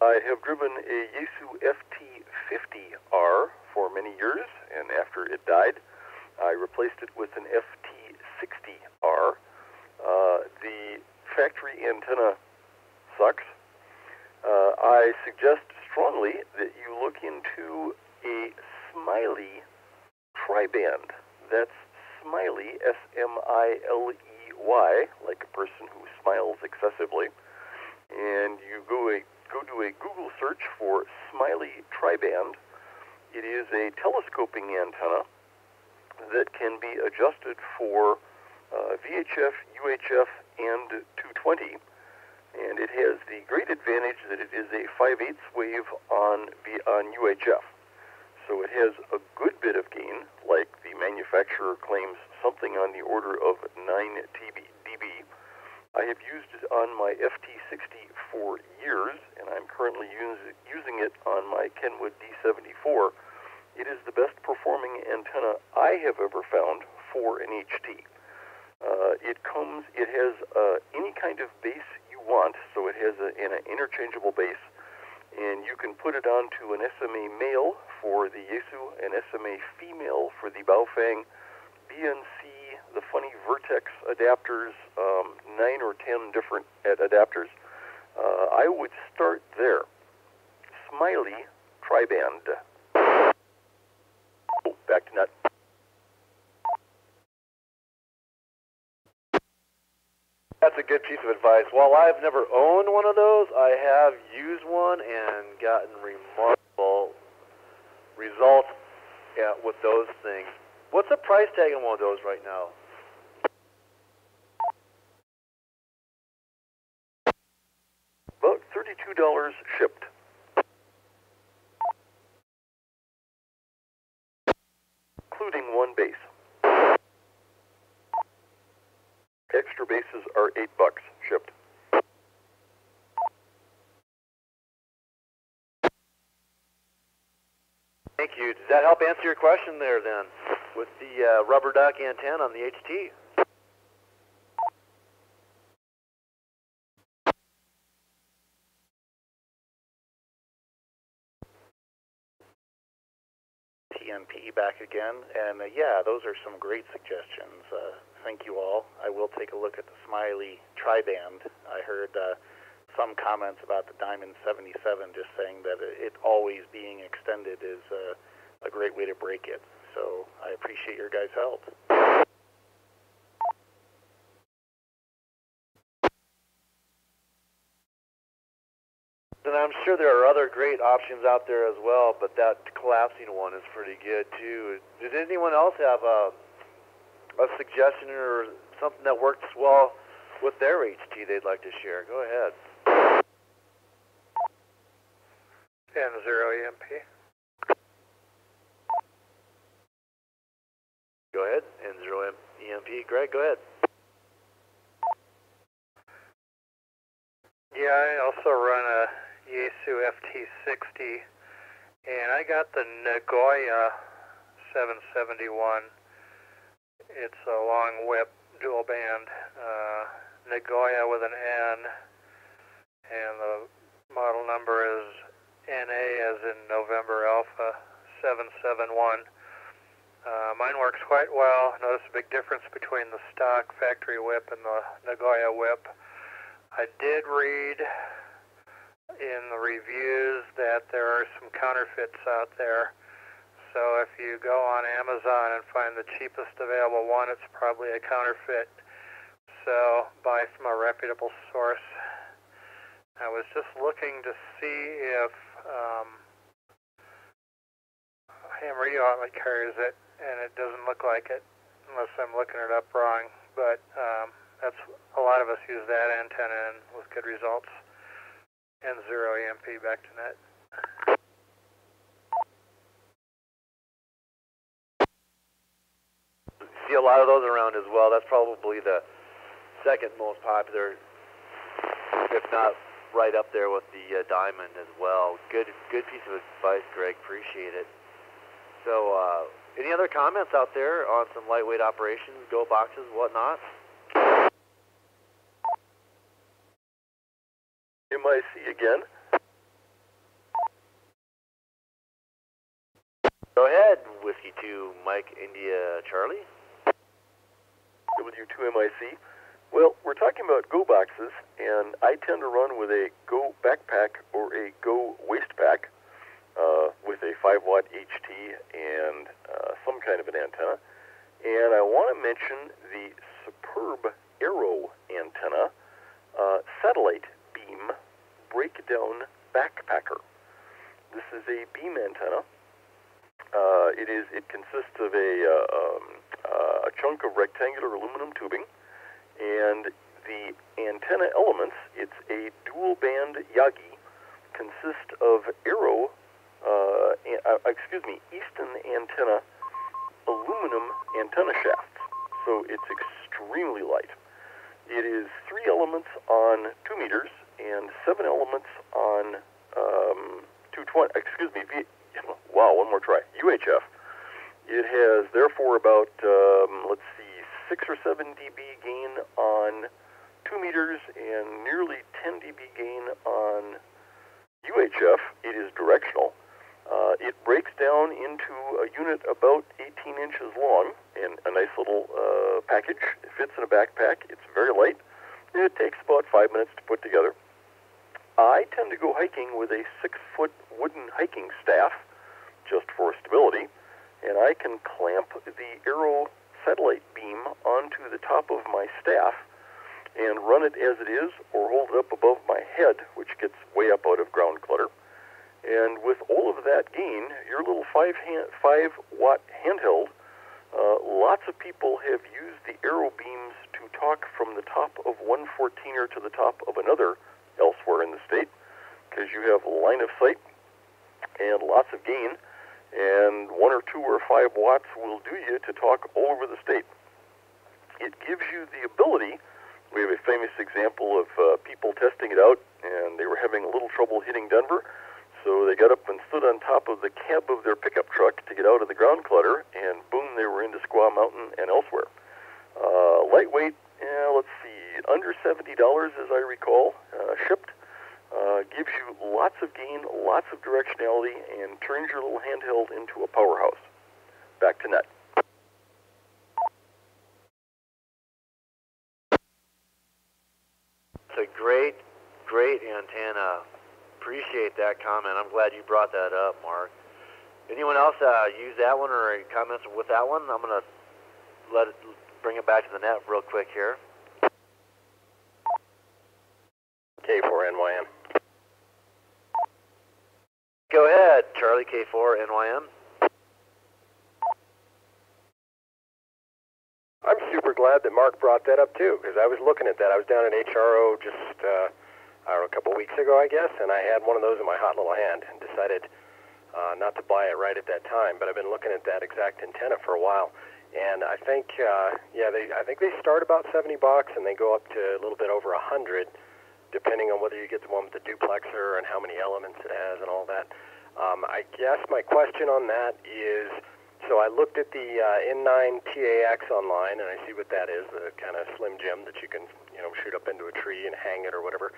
I have driven a Yaesu FT50R for many years, and after it died, I replaced it with an FT60R. The factory antenna sucks. I suggest strongly that you look into a Smiley tri-band. That's Smiley, S-M-I-L-E-Y, like a person who smiles excessively. And you go do a Google search for Smiley tri-band. It is a telescoping antenna that can be adjusted for VHF, UHF, and 220. And it has the great advantage that it is a 5/8 wave on UHF. So it has a good bit of gain, like the manufacturer claims something on the order of 9 dB. I have used it on my FT60 for years, and I'm currently using it on my Kenwood D74. It is the best performing antenna I have ever found for an HT. It has any kind of base you want, so it has an interchangeable base, and you can put it onto an SMA male for the Yaesu, an SMA female for the Baofeng, BNC, the funny Vertex adapters, 9 or 10 different adapters. I would start there. Smiley tri-band. Oh, back to nut. That's a good piece of advice. While I've never owned one of those, I have used one and gotten remarkable results with those things. What's the price tag on one of those right now? About $32 shipped. Including one base. Extra bases are $8 shipped. Thank you. Does that help answer your question there then, with the rubber duck antenna on the HT? TNP back again, and yeah, those are some great suggestions. Thank you all. I will take a look at the Smiley tri-band. I heard some comments about the Diamond 77 just saying that it always being extended is a great way to break it. So I appreciate your guys' help. And I'm sure there are other great options out there as well, but that collapsing one is pretty good too. Did anyone else have a suggestion or something that works well with their HT they'd like to share? Go ahead. N0 EMP. Go ahead. N0 EMP. Greg, go ahead. Yeah, I also run a Yaesu FT60, and I got the Nagoya 771. It's a long whip dual band. Nagoya with an N, and the model number is NA as in November Alpha 771. Mine works quite well. Notice a big difference between the stock factory whip and the Nagoya whip. I did read in the reviews that there are some counterfeits out there. So if you go on Amazon and find the cheapest available one, it's probably a counterfeit. So buy from a reputable source. I was just looking to see if ham radio outlet carries it, and it doesn't look like it unless I'm looking it up wrong. But that's a lot of us use that antenna and with good results. N0 EMP back to net. See a lot of those around as well. That's probably the second most popular, if not right up there with the Diamond as well. Good piece of advice, Greg. Appreciate it. So, any other comments out there on some lightweight operations, go boxes, whatnot? MIC again. Go ahead, Whiskey 2, Mike, India, Charlie. W2 MIC. Well, we're talking about Go boxes, and I tend to run with a Go backpack or a Go waist pack with a 5-watt HT and some kind of an antenna. And I want to mention the superb Arrow antenna satellite beam breakdown backpacker. This is a beam antenna. It consists of a chunk of rectangular aluminum tubing, and the antenna elements, it's a dual band Yagi, consist of Arrow, Easton antenna aluminum antenna shafts. So it's extremely light. It is 3 elements on 2 meters and 7 elements on 220. Wow, one more try. UHF. It has therefore about 6 or 7 dB gain on 2 meters and nearly 10 dB gain on UHF. It is directional. It breaks down into a unit about 18 inches long, and a nice little package. It fits in a backpack. It's very light. It takes about 5 minutes to put together. I tend to go hiking with a 6-foot wooden hiking staff, just for stability, and I can clamp the Arrow satellite beam onto the top of my staff and run it as it is, or hold it up above my head, which gets way up out of ground clutter. And with all of that gain, your little 5-watt handheld, lots of people have used the Arrow beams to talk from the top of one 14er to the top of another elsewhere in the state, because you have line of sight and lots of gain, and 1 or 2 or 5 watts will do you to talk all over the state. It gives you the ability. We have a famous example of people testing it out, and they were having a little trouble hitting Denver, so they got up and stood on top of the cab of their pickup truck to get out of the ground clutter, and boom, they were into Squaw Mountain and elsewhere. Lightweight, let's see, under $70 as I recall, shipped. Gives you lots of gain, lots of directionality, and turns your little handheld into a powerhouse. Back to net. It's a great antenna. Appreciate that comment. I'm glad you brought that up, Mark. Anyone else use that one or any comments with that one? I'm going to bring it back to the net real quick here. K4NYM. Go ahead, Charlie, K4NYM. I'm super glad that Mark brought that up too, because I was looking at that. I was down at HRO just, a couple weeks ago, I guess, and I had one of those in my hot little hand and decided not to buy it right at that time, but I've been looking at that exact antenna for a while. And I think, I think they start about $70 and they go up to a little bit over 100, depending on whether you get the one with the duplexer and how many elements it has and all that. I guess my question on that is, So I looked at the N9 TAX online, and I see what that is, the kind of slim jim that you can, shoot up into a tree and hang it or whatever.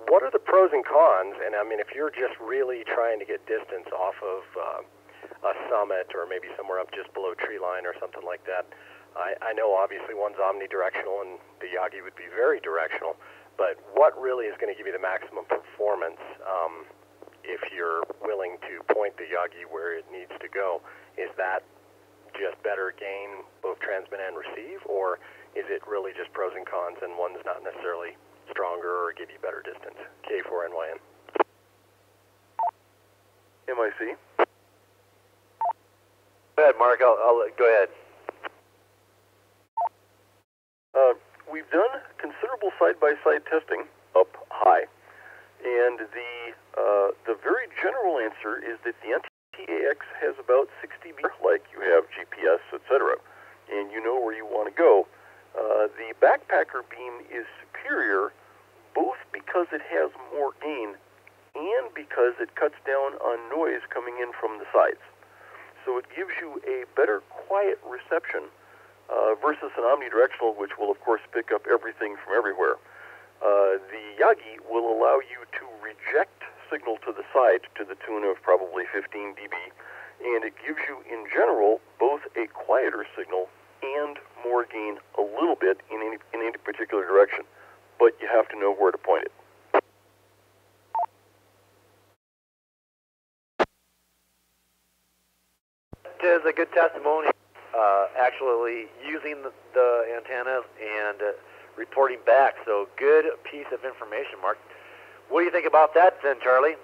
What are the pros and cons? And I mean, if you're just really trying to get distance off of a summit or maybe somewhere up just below tree line or something like that, I know obviously one's omnidirectional and the Yagi would be very directional, but what really is going to give you the maximum performance if you're willing to point the Yagi where it needs to go? Is that just better gain, both transmit and receive, or is it really just pros and cons and one's not necessarily stronger or give you better distance? K4NYN. MIC. Go ahead, Mark. I'll go ahead. We've done considerable side-by-side testing up high, and the very general answer is that the NTAX has about 60 meters, like you have GPS, etc., and you know where you want to go. The backpacker beam is superior, both because it has more gain and because it cuts down on noise coming in from the sides. So it gives you a better quiet reception versus an omnidirectional, which will, of course, pick up everything from everywhere. The Yagi will allow you to reject signal to the side to the tune of probably 15 dB, and it gives you, in general, both a quieter signal and more gain a little bit in any particular direction. But you have to know where to point it. It is a good testimony, actually using the antennas and reporting back. So good piece of information, Mark. What do you think about that then, Charlie?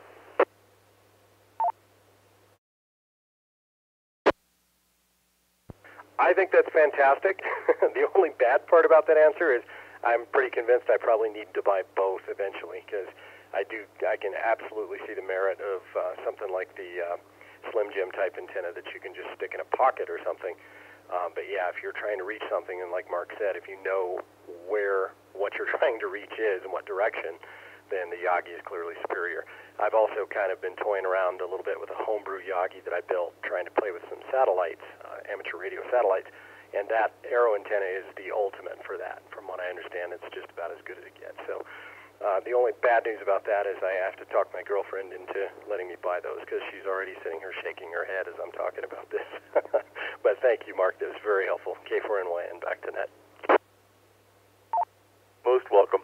I think that's fantastic. The only bad part about that answer is I'm pretty convinced I probably need to buy both eventually, because I can absolutely see the merit of something like the Slim Jim type antenna that you can just stick in a pocket or something. But yeah, if you're trying to reach something, and like Mark said, if you know what you're trying to reach is and what direction, then the Yagi is clearly superior. I've also kind of been toying around a little bit with a homebrew Yagi that I built, trying to play with some satellites, amateur radio satellites, and that arrow antenna is the ultimate for that. From what I understand, it's just about as good as it gets. So the only bad news about that is I have to talk my girlfriend into letting me buy those, because she's already sitting here shaking her head as I'm talking about this. But thank you, Mark. That was very helpful. K4NYN, back to net. Most welcome.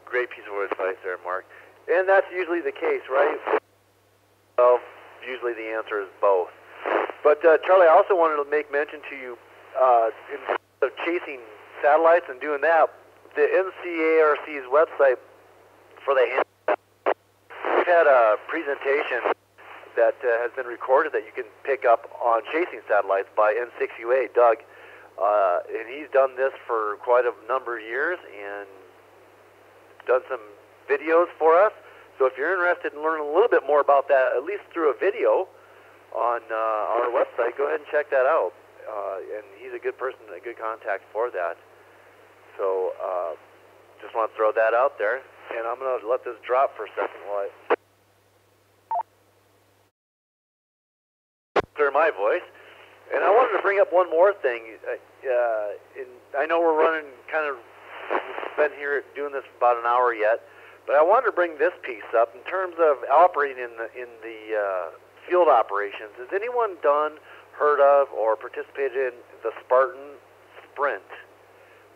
Great piece of advice there, Mark. And that's usually the case, right? Well, usually the answer is both. But Charlie, I also wanted to make mention to you, in terms of chasing satellites and doing that, the NCARC's website for the handheld, we've had a presentation that has been recorded that you can pick up on chasing satellites by N6UA, Doug. And he's done this for quite a number of years and done some videos for us. So if you're interested in learning a little bit more about that, at least through a video on our website, go ahead and check that out. And he's a good person, a good contact for that. So just want to throw that out there. And I'm going to let this drop for a second while I clear my voice. And I wanted to bring up one more thing. I know we're running we've been here doing this for about an hour yet, but I wanted to bring this piece up in terms of operating in the field operations. Has anyone heard of, or participated in the Spartan Sprint,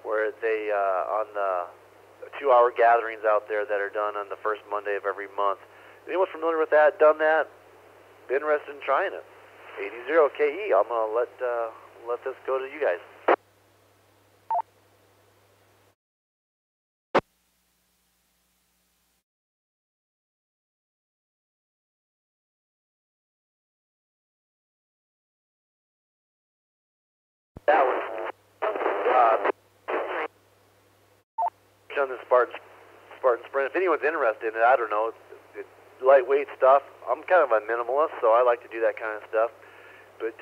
where they on the 2-hour gatherings out there that are done on the first Monday of every month? Anyone familiar with that? Done that? Interested in trying it? 80 KE. I'm gonna let this go to you guys. That was on the Spartan Sprint. If anyone's interested in it, I don't know. It's lightweight stuff. I'm kind of a minimalist, so I like to do that kind of stuff. But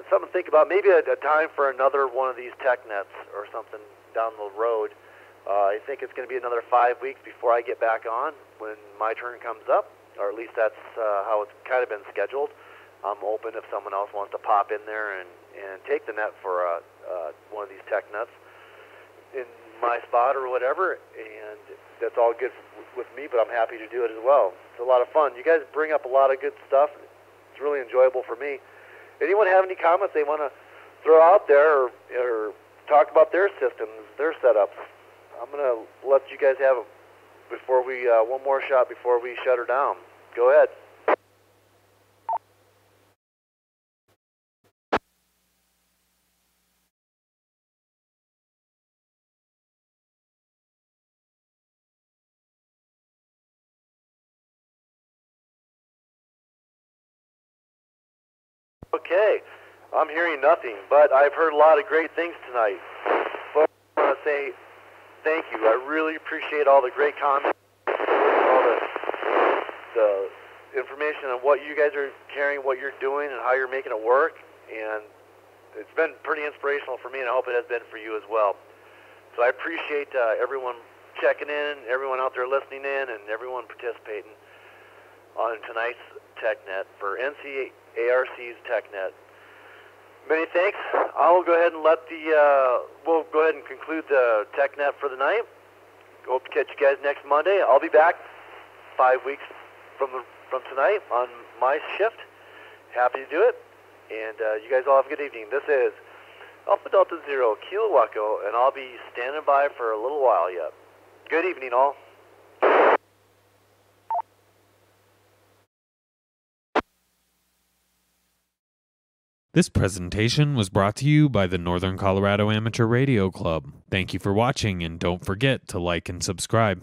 something to think about. Maybe a time for another one of these tech nets or something down the road. I think it's going to be another 5 weeks before I get back on when my turn comes up. or at least that's how it's kind of been scheduled. I'm open if someone else wants to pop in there and take the net for one of these tech nets in my spot or whatever, and that's all good with me, but I'm happy to do it as well. It's a lot of fun. You guys bring up a lot of good stuff. It's really enjoyable for me. Anyone have any comments they want to throw out there or talk about their systems, their setups? I'm going to let you guys have it before we, one more shot before we shut her down. Go ahead. Okay, I'm hearing nothing, but I've heard a lot of great things tonight. Folks, I want to say thank you. I really appreciate all the great comments, all the information on what you guys are carrying, what you're doing, and how you're making it work. And it's been pretty inspirational for me, and I hope it has been for you as well. So I appreciate everyone checking in, everyone out there listening in, and everyone participating on tonight's TechNet for NCARC's TechNet. Many thanks. I'll go ahead and we'll go ahead and conclude the TechNet for the night. Hope to catch you guys next Monday. I'll be back 5 weeks from tonight on my shift. Happy to do it. And you guys all have a good evening. This is Alpha Delta Zero Kilo Echo, and I'll be standing by for a little while yet. Good evening, all. This presentation was brought to you by the Northern Colorado Amateur Radio Club. Thank you for watching, and don't forget to like and subscribe.